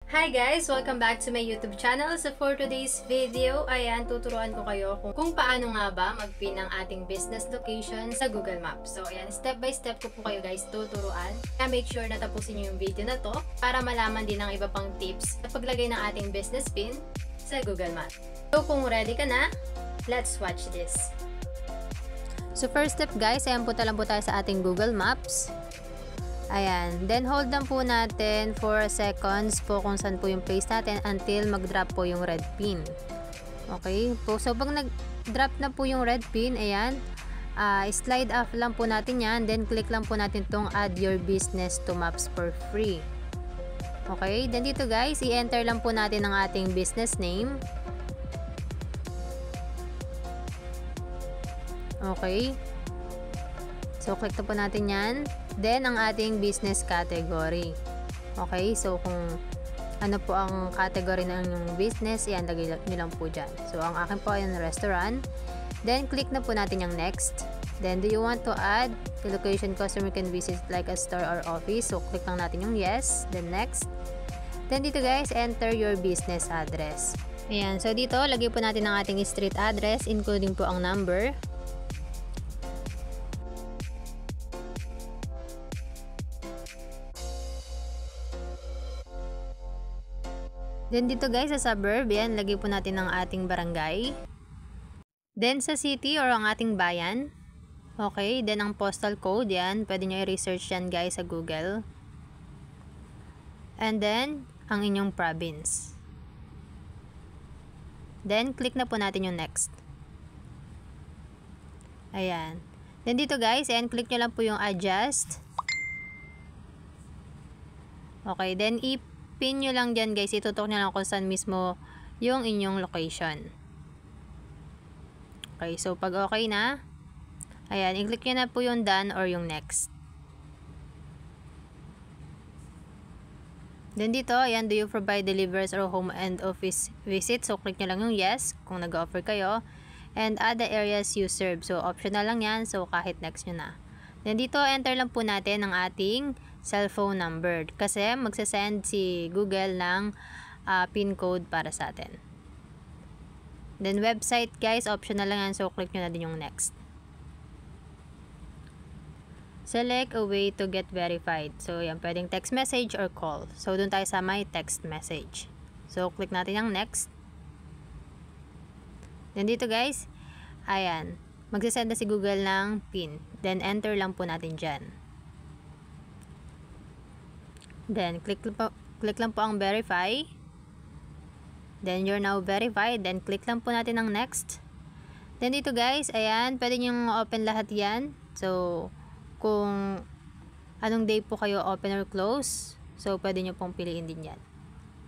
Hi guys! Welcome back to my YouTube channel. So for today's video, ayan, tuturuan ko kayo kung paano nga ba mag-pin ang ating business location sa Google Maps. So ayan, step by step ko po kayo guys tuturuan. Kaya make sure na tapusin nyo yung video na to para malaman din ang iba pang tips sa paglagay ng ating business pin sa Google Maps. So kung ready ka na, let's watch this. So first step guys, ayan, punta lang po tayo sa ating Google Maps. Ayan. Then, hold lang po natin for seconds po kung saan po yung place natin until mag-drop po yung red pin. Okay? So, pag nag-drop na po yung red pin, ayan, slide up lang po natin yan. Then, click lang po natin tong add your business to maps for free. Okay? Then, dito guys, i-enter lang po natin ang ating business name. Okay? So, click na po natin yan. Then, ang ating business category. Okay? So, kung ano po ang category ng inyong business, yan, lagay nyo lang po dyan. So, ang akin po ay restaurant. Then, click na po natin yung next. Then, do you want to add the location customer can visit like a store or office? So, click lang natin yung yes. Then, next. Then, dito guys, enter your business address. Ayan. So, dito, lagay po natin ang ating street address, including po ang number. Then dito guys sa suburb, yan, lagay po natin ang ating barangay. Then sa city or ang ating bayan. Okay, then ang postal code, yan, pwede nyo i-research yan guys sa Google. And then, ang inyong province. Then, click na po natin yung next. Ayan. Then dito guys, ayan, click nyo lang po yung adjust. Okay, then pin nyo lang dyan guys, itutok nyo lang kung saan mismo yung inyong location. Okay, so pag okay na, ayan, i-click nyo na po yung done or yung next. Then dito, ayan, do you provide deliveries or home and office visit? So click nyo lang yung yes kung nag-offer kayo. And add the areas you serve. So optional lang yan, so kahit next nyo na. Then dito, enter lang po natin ang ating cellphone number kasi magsasend si Google ng pin code para sa atin. Then website guys, optional lang yan, so click nyo na din yung next. Select a way to get verified. So yan, pwedeng text message or call. So dun tayo sa my text message. So click natin yung next. Then dito guys, ayan, magsasend na si Google ng pin. Then enter lang po natin dyan. Then, click lang po ang verify. Then, you're now verified. Then, click lang po natin ang next. Then, dito guys, ayan, pwede nyo open lahat yan. So, kung anong day po kayo open or close, so, pwede nyo pong piliin din yan.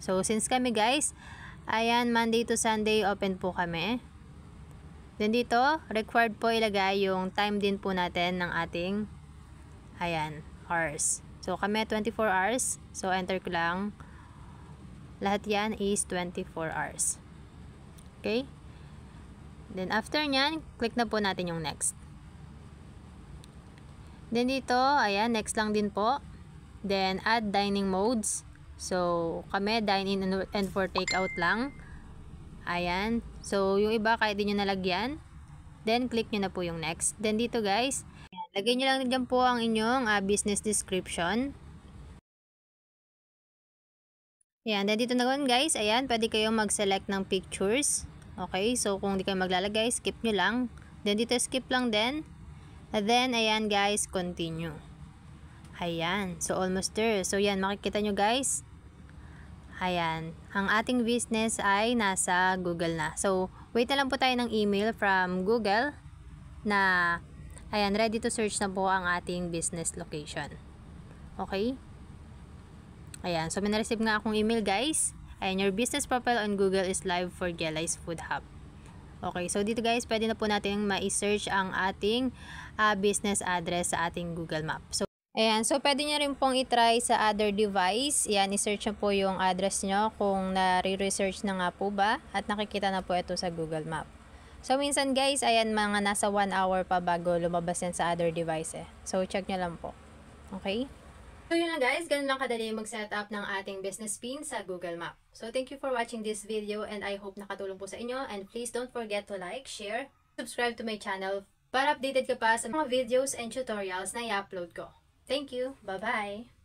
So, since kami guys, ayan, Monday to Sunday, open po kami. Then, dito, required po ilagay yung time din po natin ng ating, ayan, hours. So, kami 24 hours. So, enter ko lang. Lahat yan is 24 hours. Okay? Then, after nyan, click na po natin yung next. Then, dito, ayan, next lang din po. Then, add dining modes. So, kami, dine-in and for takeout lang. Ayan. So, yung iba, kahit din nyo nalagyan. Then, click nyo na po yung next. Then, dito guys, lagay nyo lang dyan po ang inyong business description. Ayan, then dito na guys, ayan, pwede kayong mag-select ng pictures. Okay, so kung di kayo maglalagay, skip nyo lang. Then dito skip lang din. And then, ayan guys, continue. Ayan, so almost there. So yan, makikita nyo guys. Ayan, ang ating business ay nasa Google na. So, wait na lang po tayo ng email from Google na ayan, ready to search na po ang ating business location. Okay? Ayan, so may na-receive nga akong email guys. Ayan, your business profile on Google is live for Gelai's Food Hub. Okay, so dito guys, pwede na po natin ma-search ang ating business address sa ating Google Map. So, ayan, so pwede nyo rin pong itry sa other device. Ayan, i-search nyo po yung address nyo kung nare-research na nga po ba at nakikita na po ito sa Google Map. So, minsan guys, ayan, mga nasa 1 hour pa bago lumabas yan sa other device eh. So, check nyo lang po. Okay? So yun lang guys, ganun lang kadali mag-set up ng ating business pin sa Google Map. So thank you for watching this video and I hope nakatulong po sa inyo, and please don't forget to like, share, subscribe to my channel para updated ka pa sa mga videos and tutorials na i-upload ko. Thank you! Bye-bye!